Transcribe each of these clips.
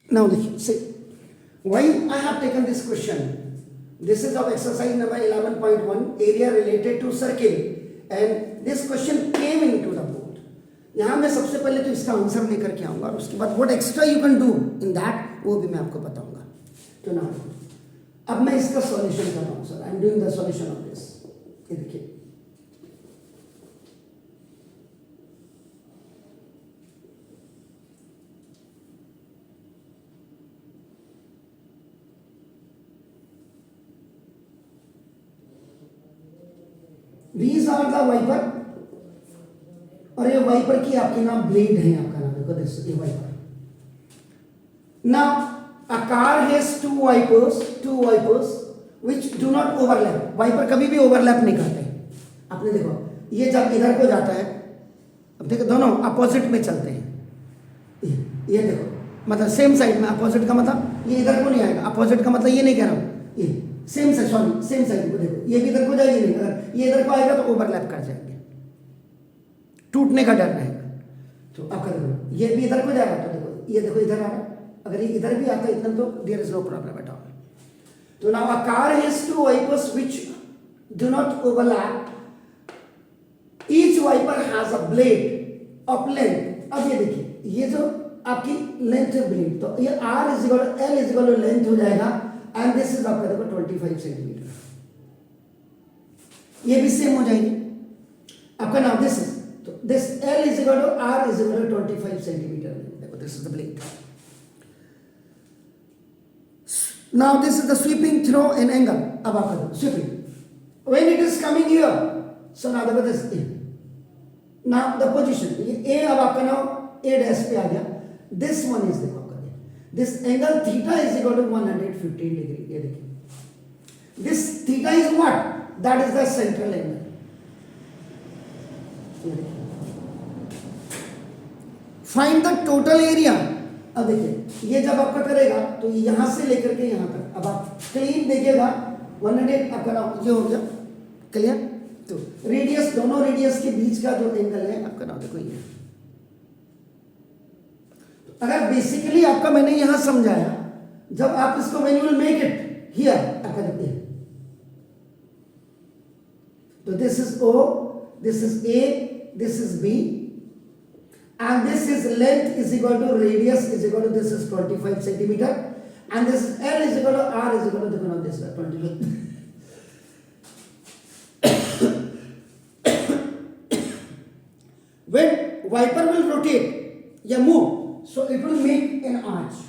Now see, why I have taken this question. This is of exercise number 11.1, area related to circle, and this question came into the board. यहाँ मैं सबसे पहले तो इसका answer लेकर के आऊँगा और उसके बाद what extra you can do in that वो भी मैं आपको बताऊँगा. तो ना अब मैं इसका सॉल्यूशन कर रहा हूँ sir. I am doing the solution of this. ये देखिए, these are the wiper, और ये वाइपर की आपकी नाम ब्लेड है, आपका नाम देखो दिस ये wiper. Now a car has two wipers which do not overlap. Wiper कभी भी ओवरलैप नहीं करते. आपने देखो ये जब इधर को जाता है, अब देखो दोनों अपोजिट में चलते हैं. ये देखो मतलब सेम साइड में. अपोजिट का मतलब ये इधर को नहीं आएगा. अपोजिट का मतलब ये नहीं कह रहा हूँ, ये same side, sorry same side को देखो. ये भी इधर को जाएगी नहीं, अगर ये इधर को आएगा तो ओवरलैप कर जाएंगे, टूटने का डर रहेगा. तो अब कर ये भी इधर को जाएगा तो देखो ये देखो इधर आ रहा है. अगर ये इधर भी आता है इतना तो there is no problem at all. तो now a car has two wipers which do not overlap. Each wiper has a blade of length. अब ये देखिए ये जो आपकी लेंथ है ब्लेड, तो ये R is equal to L is equal to length हो जाएगा, एंड दिस इज आपका देखो 25 सेंटीमीटर. ये भी सेम हो जाएगी आपका. नाउ दिस इज, तो this L is equal to R is equal to 25 centimetre. देखो this is the blade. Now this is the sweeping throw and angle. अब आपका देखो sweeping when it is coming here, so now देखो this A. Now the position, ये A अब आपका now A dash पे आ गया. This one is देखो आपका this angle theta is equal to 115 degree. ये देखिए this theta is what? That is the central angle. Find the total area. अब देखिए ये जब आपका करेगा तो यहां से लेकर के यहां तक, अब आप क्लीन देखिएगा 100 आपका नाम ये हो गया क्लियर. तो रेडियस, दोनों रेडियस के बीच का जो एंगल है आपका नाम देखो ये. अगर बेसिकली आपका मैंने यहां समझाया, जब आप इसको when you will make it here आपका देखिए, तो this is O, this is A, this is B, and this is length is equal to radius is equal to this is 25 centimeter, and this is L is equal to R is equal to देखो ना this 25. When wiper will rotate या move, so it will make an arch.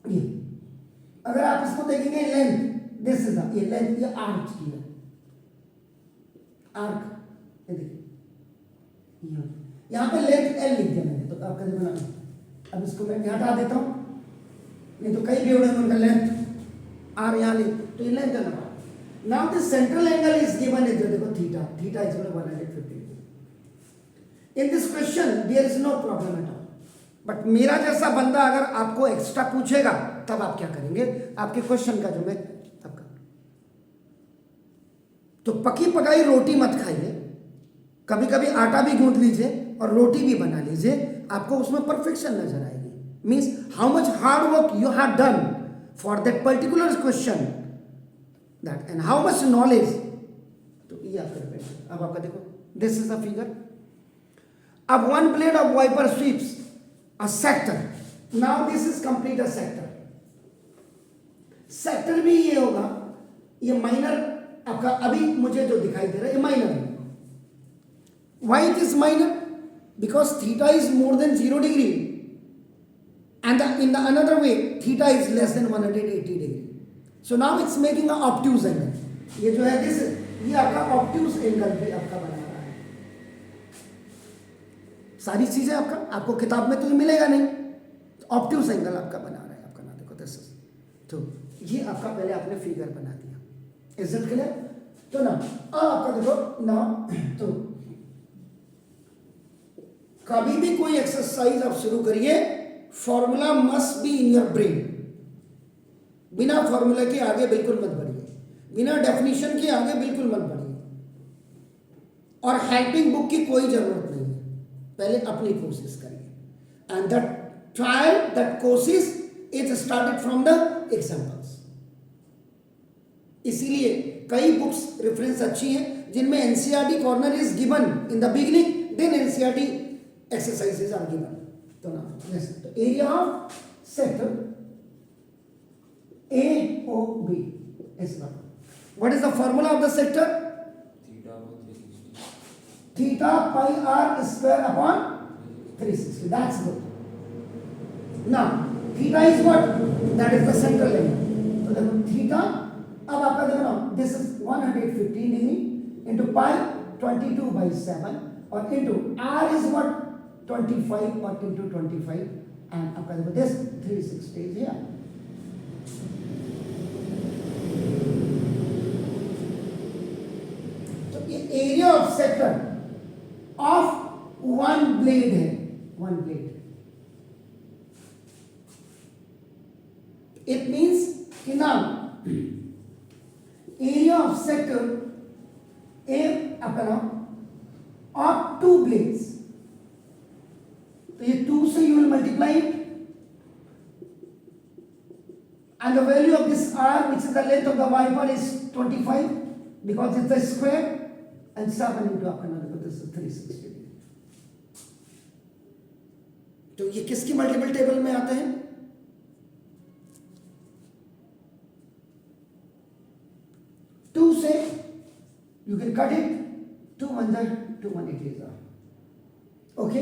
ये अगर आप इसको देखेंगे length, this is ये length, ये आर्च की है, आर्क. ये देखिए यहाँ पे लेंथ L लिख दिया मैंने, तो आपका देखो ना. अब इसको मैं हटा देता हूँ, नहीं तो कई भी होगा उनका लेंथ R यहाँ लिख, तो ये लेंथ है ना. Now this central angle is given is देखो theta. Theta is equal to 150. In this question there is no problem at all. But मेरा जैसा बंदा अगर आपको एक्स्ट्रा पूछेगा तब आप क्या करेंगे, आपके क्वेश्चन का जो मैं आपका, तो पकी पकाई रोटी मत खाइए, कभी कभी आटा भी गूंथ लीजिए और रोटी भी बना लीजिए, आपको उसमें परफेक्शन नजर आएगी. Means how much hard work you have done for that particular question, that and how much knowledge. तो ये आपका डिपेंड है. अब आपका देखो दिस इज द फिगर. अब one blade of wiper sweeps a sector. Now this is complete a sector. Sector भी ये होगा, ये माइनर आपका अभी मुझे जो दिखाई दे रहा है ये माइनर है. Why it is minor? Because theta is more than 0 degree, and in the another way theta is less than 180 degree. So now it's making a obtuse angle. ये जो है this, ये आपका obtuse angle भी आपका बना रहा है. सारी चीजें आपको किताब में तो ये मिलेगा नहीं. obtuse angle आपका बना रहा है आपका ना देखो this is. तो ये आपका पहले आपने फिगर बना दिया. Is it clear? तो ना आपका देखो ना, तो कभी भी कोई एक्सरसाइज आप शुरू करिए, formula must be in your brain. बिना फॉर्मूला के आगे बिल्कुल मत बढ़िए, बिना डेफिनेशन के आगे बिल्कुल मत बढ़िए, और हेल्पिंग बुक की कोई जरूरत नहीं है. पहले अपनी कोशिश करिए, and that try that courses is started from the examples. इसीलिए कई बुक्स रेफरेंस अच्छी हैं जिनमें NCERT corner is given in the beginning, then NCERT exercises are given. तो ना तो area of sector AOB is not. What is the formula of the sector? Theta pi r square upon 360. That's good. Now theta is what? That is the central line. So देखो theta, अब आपका देखो ना, this is 115 degree into pi 22/7 और into r is what? 25 or into 25 and आपका देखो this 360 is here. तो ये area of sector of one blade है, वन ब्लेड. इट मीन्स कि ना एरिया ऑफ सेक्टर ए अपना ऑफ टू ब्लेड्स. तो ये 2 से you will multiply it and the value of this r, which is the length of the wiper, is 25 because it's a square, and 7 into up another, this is 360. तो ये किसकी multiple table में आते हैं? To से you can cut it, 2 1 2 1 it is. Okay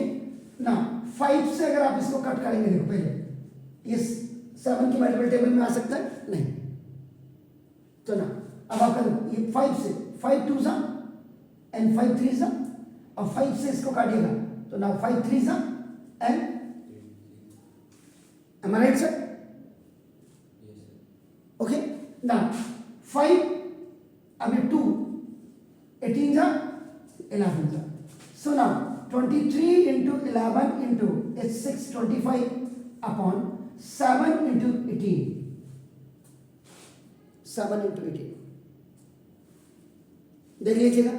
ना 5 से अगर आप इसको कट करेंगे, देखो पहले इस 7 की मल्टीपल टेबल में आ सकता है नहीं. तो ना अब आपका ये 5 से 5 2 सा एंड 5 3 सा और 5 से इसको काटिएगा तो ना 5 3 सा and am I right sir? Okay now 5 अभी 2 18 सा 11 सा. So now 23 into 11 into is 625 upon 7 into 18. 7 into 18. देख लीजिएगा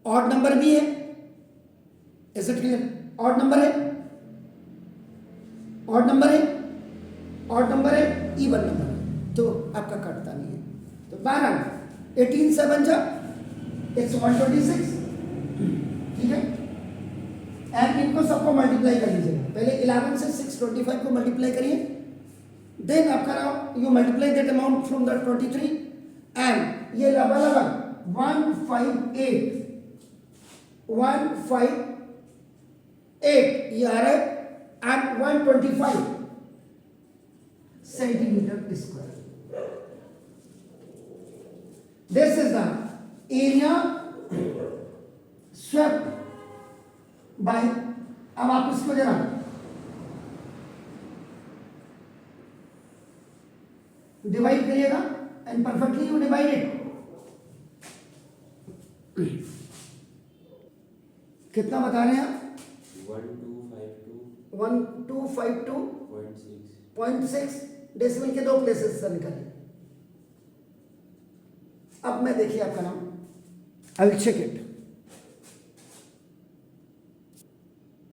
ऑड नंबर भी है. Is it clear? Odd number है, ऑड नंबर है, ऑड नंबर है, इवन नंबर है, तो आपका कटता नहीं है. तो 12 18 7 जा इट्स 126. ठीक है, एंड इनको सबको मल्टीप्लाई कर लीजिएगा. पहले 11 से 625 को मल्टीप्लाई करिए, देन आपका you multiply that amount from the 23 and ये लगभग 158 ये आ रहा है and 125 centimetre square. This is the area swept by. अब आप इसको जरा डिवाइड करिएगा and perfectly you divide it. कितना बता रहे हैं आप? 1252.6 डेसिमल के 2 प्लेसेस से निकालिए. अब मैं देखिए आपका नाम, आई विल चेक इट.